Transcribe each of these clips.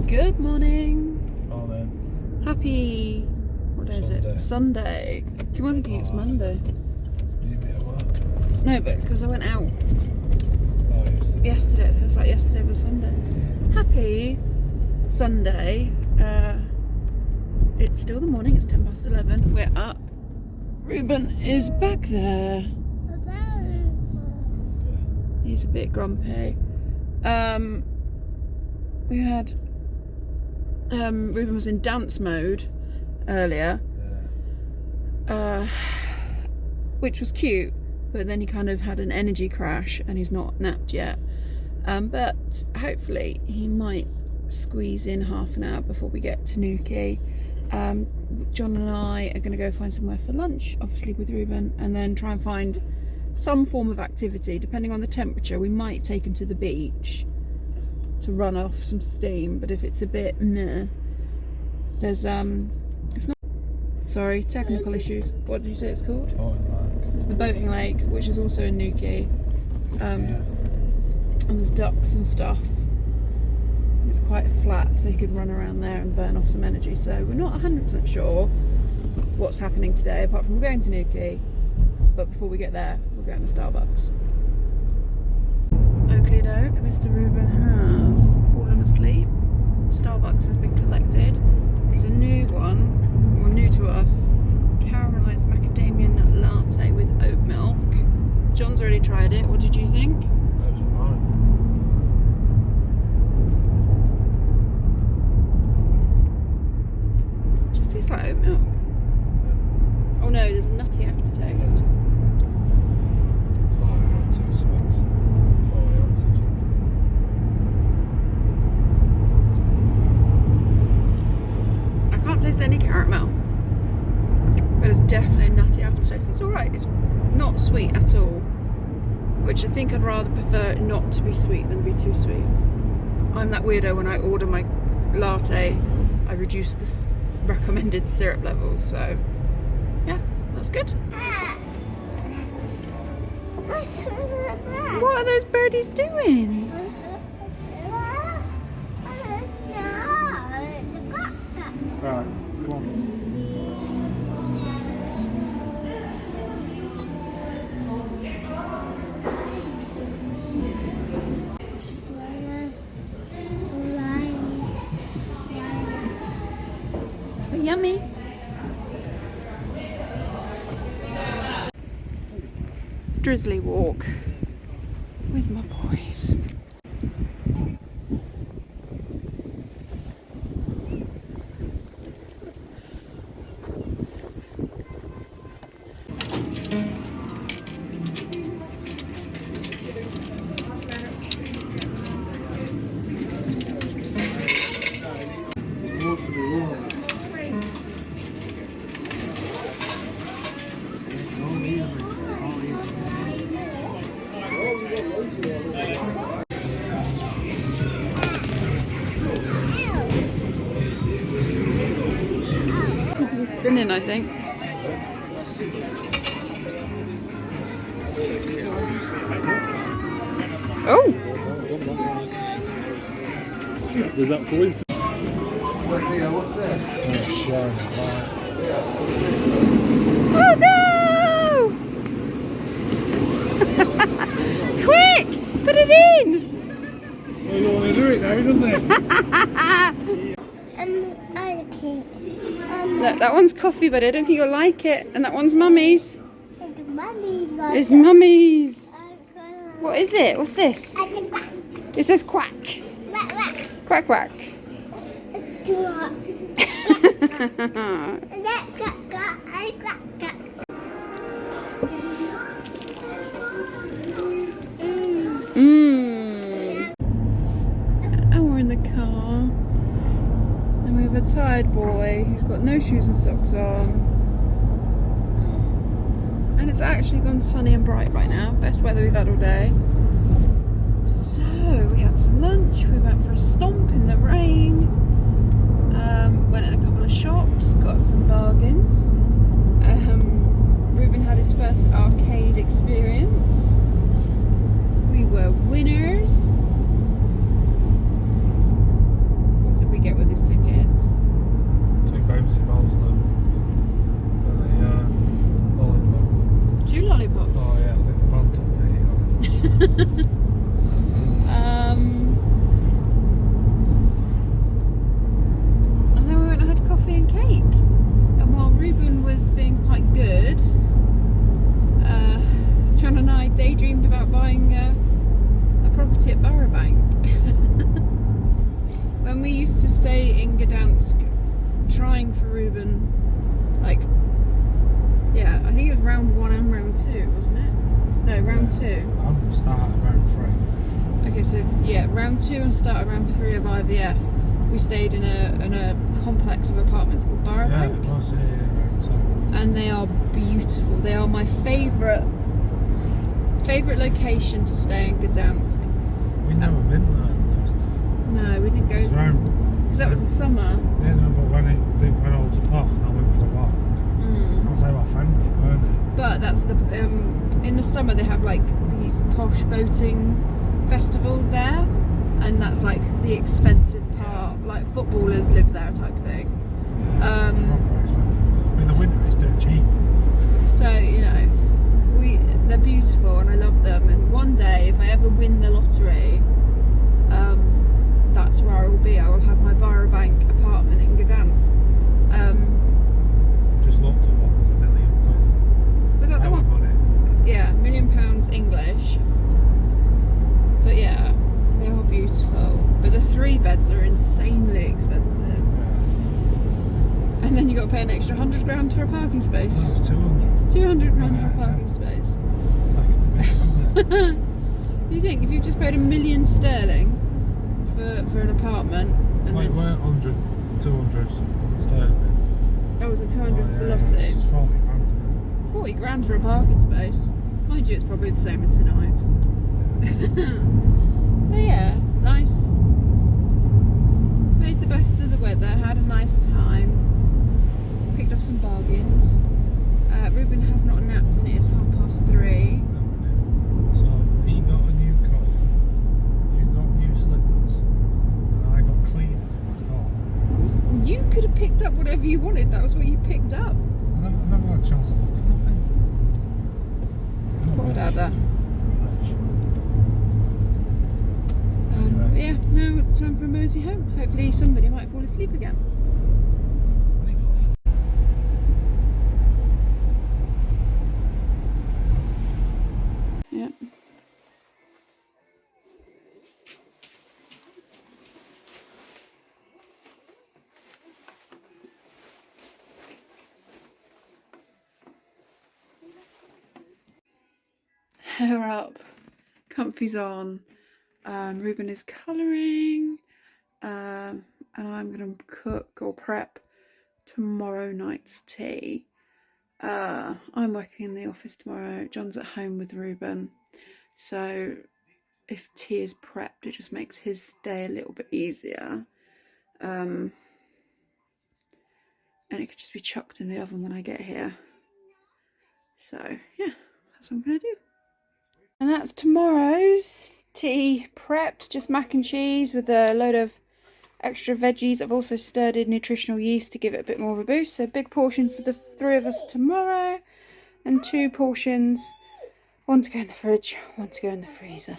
Good morning. Morning. Happy, what day is it? Sunday. Keep on thinking it's Monday. You be at work? No, but because I went out Oh, yesterday, it feels like yesterday was Sunday. Happy Sunday. It's still the morning, it's 11:10. We're up. Ruben is back there. He's a bit grumpy. We had Ruben was in dance mode earlier, which was cute, but then he kind of had an energy crash and he's not napped yet, but hopefully he might squeeze in half an hour before we get to Newquay. John and I are going to go find somewhere for lunch, obviously with Ruben, and then try and find some form of activity. Depending on the temperature, we might take him to the beach to run off some steam, but if it's a bit meh, there's it's not, sorry, technical issues. What did you say it's called? There's the boating lake, which is also in Newquay, and there's ducks and stuff. And it's quite flat, so you could run around there and burn off some energy. So we're not 100% sure what's happening today, apart from we're going to Newquay. But before we get there, we're going to Starbucks. Oakley doke, Mr. Ruben has fallen asleep. Starbucks has been collected. There's a new one, or new to us, caramelised macadamia nut latte with oat milk. John's already tried it. What did you think? That was alright. It just tastes like oat milk. Oh no, there's a nutty aftertaste. It's like I had 2 swigs before we answered you. I can't taste any caramel, but it's definitely a nutty aftertaste. It's alright, it's not sweet at all, which I think I'd rather prefer it not to be sweet than be too sweet. I'm that weirdo when I order my latte, I reduce the recommended syrup levels, so yeah, that's good. What are those birdies doing? Right, come on. Yummy. Drizzly walk with my boys. Spinning, I think. Oh! Does that coincidence? What's this? Oh no! Quick! Put it in! Well, you don't want to do it now, does it? Look, that one's coffee, but I don't think you'll like it. And that one's mummy's. It's It's mummy's. What is it? What's this? It says quack. Quack quack. And we're in the car. And we have a tired boy who's got no shoes and socks on. And it's actually gone sunny and bright right now. Best weather we've had all day. So we had some lunch. We went for a stomp in the rain. Went in a couple of shops. Got some bargains. Ruben had his first arcade experience. We were winners. What did we when we used to stay in Gdansk, trying for Ruben, like, yeah, I think it was round 1 and round 2, wasn't it? No, round 2. I'll start at round 3. Okay, so yeah, round 2 and start at round 3 of IVF. We stayed in a complex of apartments called Yeah, Barrowbank. it was round 2. And they are beautiful. They are my favourite location to stay in Gdansk. We never been there the first time. No, we didn't go It was round. because that was the summer. Yeah, no, but when I was apart and I went for a walk, that's how I found it, weren't it? But that's the in the summer they have like these posh boating festivals there, and that's like the expensive part. Like footballers live there type thing. Yeah, it's not very expensive. In the winter it's dirt cheap. So you know, they're beautiful and I love them. And one day, if I ever win the lottery, that's where I will be. I will have my Barrowbank apartment in Gdansk. Just looked at one. There's £1 million. Was that the one? Money. Yeah, £1 million English. But yeah, they are beautiful. But the 3 beds are insanely expensive. Yeah. And then you got to pay an extra 100 grand for a parking space. No, it's 200. 200 grand for a parking space. It's like a bit, isn't it? You think if you've just paid £1 million sterling for an apartment, and Wait, then, we're 100, 200 sterling. that was a 200 Oh, yeah, zloty. It's 40 grand. 40 grand for a parking space. Mind you, it's probably the same as St Ives. But yeah, nice. Made the best of the weather, had a nice time. Picked up some bargains. Ruben has not napped and it is 3:30. So he got a new coat, you got new slippers, and I got cleaner for my car. You could have picked up whatever you wanted, that was what you picked up. I never had a chance to look at nothing. Poor Dada. Anyway. But yeah, now it's time for a mosey home. Hopefully somebody might fall asleep again. Yeah. Hair up, comfy's on. Ruben is colouring, and I'm going to cook or prep tomorrow night's tea. I'm working in the office tomorrow. John's at home with Ruben, so if tea is prepped, it just makes his day a little bit easier. And it could just be chucked in the oven when I get here. So yeah, that's what I'm going to do. And that's tomorrow's tea prepped, just mac and cheese with a load of extra veggies. I've also stirred in nutritional yeast to give it a bit more of a boost. So big portion for the 3 of us tomorrow, and 2 portions, one to go in the fridge, one to go in the freezer.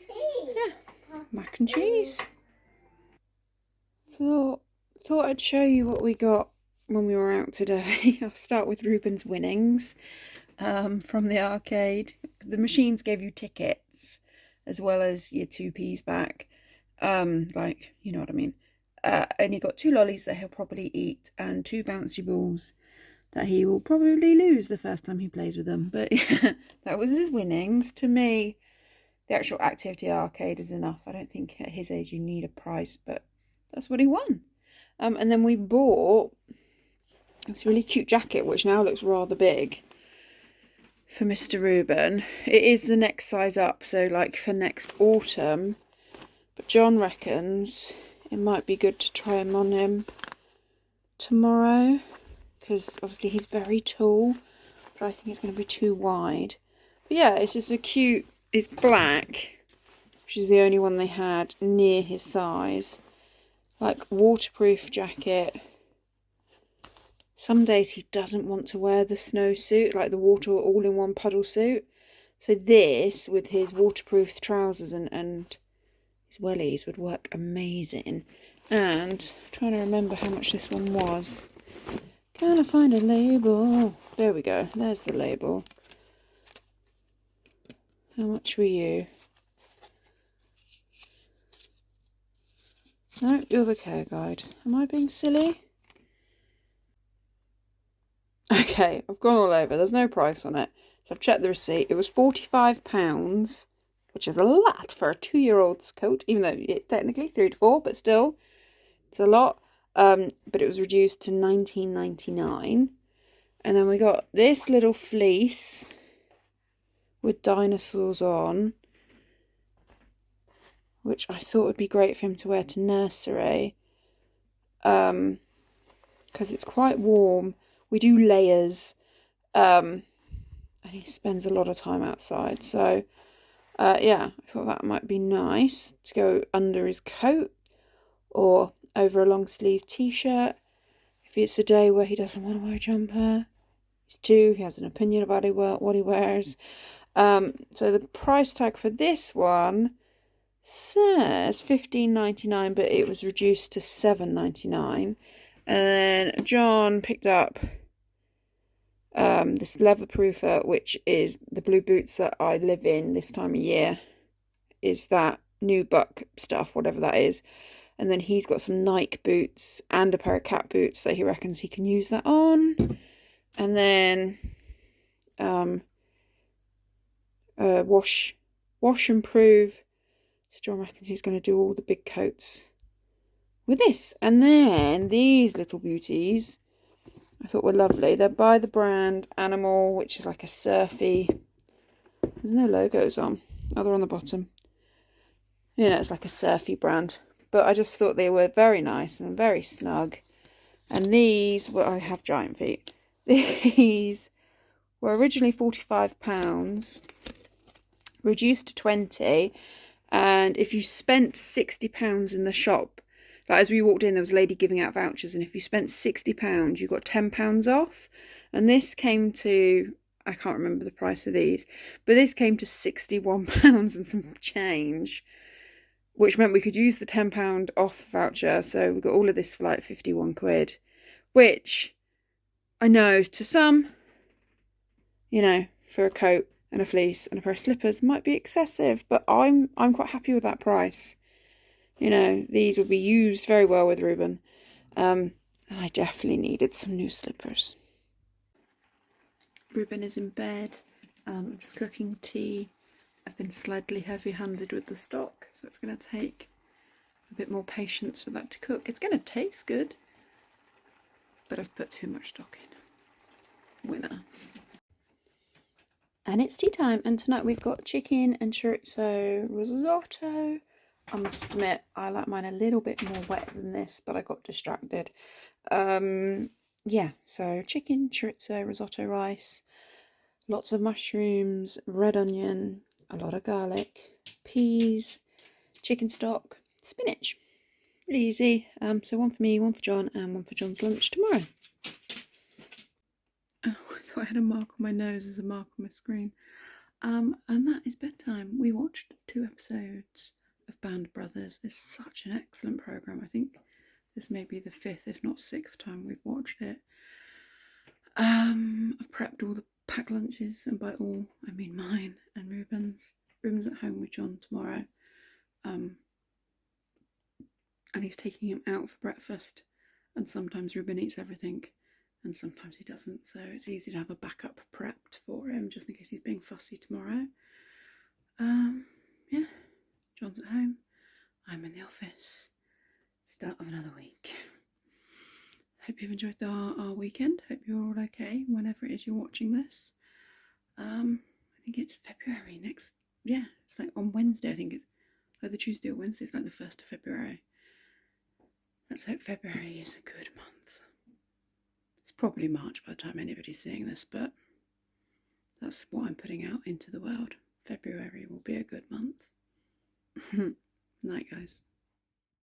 Yeah, mac and cheese. Thought I'd show you what we got when we were out today. I'll start with Ruben's winnings from the arcade. The machines gave you tickets as well as your 2p's back. Like, you know what I mean. And he got 2 lollies that he'll probably eat, and 2 bouncy balls that he will probably lose the first time he plays with them. But yeah, that was his winnings. To me, the actual activity arcade is enough. I don't think at his age you need a prize, but that's what he won. And then we bought this really cute jacket, which now looks rather big, for Mr. Ruben. It is the next size up, so like for next autumn. But John reckons it might be good to try him on him tomorrow, because obviously he's very tall, but I think it's going to be too wide. But yeah, it's just a cute, it's black, which is the only one they had near his size. Like waterproof jacket. Some days he doesn't want to wear the snowsuit, like the water all-in-one puddle suit. So this, with his waterproof trousers and his wellies, would work amazing. And I'm trying to remember how much this one was. Can I find a label? There we go. There's the label. How much were you? No, you're the care guide. Am I being silly? Okay, I've gone all over. There's no price on it. So I've checked the receipt. It was £45, which is a lot for a 2-year-old's coat, even though it's technically 3 to 4, but still, it's a lot. But it was reduced to £19.99. And then we got this little fleece with dinosaurs on, which I thought would be great for him to wear to nursery. Because it's quite warm. We do layers. And he spends a lot of time outside. So, yeah, I thought that might be nice to go under his coat or over a long sleeve t-shirt. If it's a day where he doesn't want to wear a jumper. He's 2, he has an opinion about what he wears. So the price tag for this one says £15.99, but it was reduced to £7.99. And then John picked up this leather proofer, which is the blue boots that I live in this time of year. Is that new buck stuff, whatever that is. And then he's got some Nike boots and a pair of cat boots that he reckons he can use that on. And then wash and prove. So John reckons he's going to do all the big coats with this. And then these little beauties I thought were lovely. They're by the brand Animal, which is like a surfy. There's no logos on. Oh, they're on the bottom. You know, it's like a surfy brand. But I just thought they were very nice and very snug. And these were, I have giant feet. These were originally £45, reduced to 20. And if you spent £60 in the shop, like as we walked in, there was a lady giving out vouchers. And if you spent £60, you got £10 off. And this came to, I can't remember the price of these, but this came to £61 and some change, which meant we could use the £10 off voucher. So we got all of this for like 51 quid, which I know to some, you know, for a coat and a fleece and a pair of slippers might be excessive, but I'm quite happy with that price. You know, these would be used very well with Ruben. And I definitely needed some new slippers. Ruben is in bed. I'm just cooking tea. I've been slightly heavy-handed with the stock, so it's going to take a bit more patience for that to cook. It's going to taste good, but I've put too much stock in. Winner. And it's tea time, and tonight we've got chicken and chorizo risotto. I must admit, I like mine a little bit more wet than this, but I got distracted. Yeah, so chicken, chorizo, risotto rice, lots of mushrooms, red onion, a lot of garlic, peas, chicken stock, spinach. Really easy. So one for me, one for John, and one for John's lunch tomorrow. Oh, I thought I had a mark on my nose as a mark on my screen. And that is bedtime. We watched 2 episodes of Band Brothers. It's such an excellent programme. I think this may be the 5th, if not 6th time we've watched it. I've prepped all the packed lunches, and by all I mean mine and Ruben's. Ruben's at home with John tomorrow. And he's taking him out for breakfast. And sometimes Ruben eats everything, and sometimes he doesn't, so it's easy to have a backup prepped for him just in case he's being fussy tomorrow. Yeah, John's at home, I'm in the office. Start of another week. Hope you've enjoyed our weekend. Hope you're all okay whenever it is you're watching this. I think it's February next, yeah, it's like on Wednesday, I think it's either Tuesday or Wednesday, it's like the 1st of February. Let's hope February is a good month. It's probably March by the time anybody's seeing this, but that's what I'm putting out into the world. February will be a good month. Night, guys.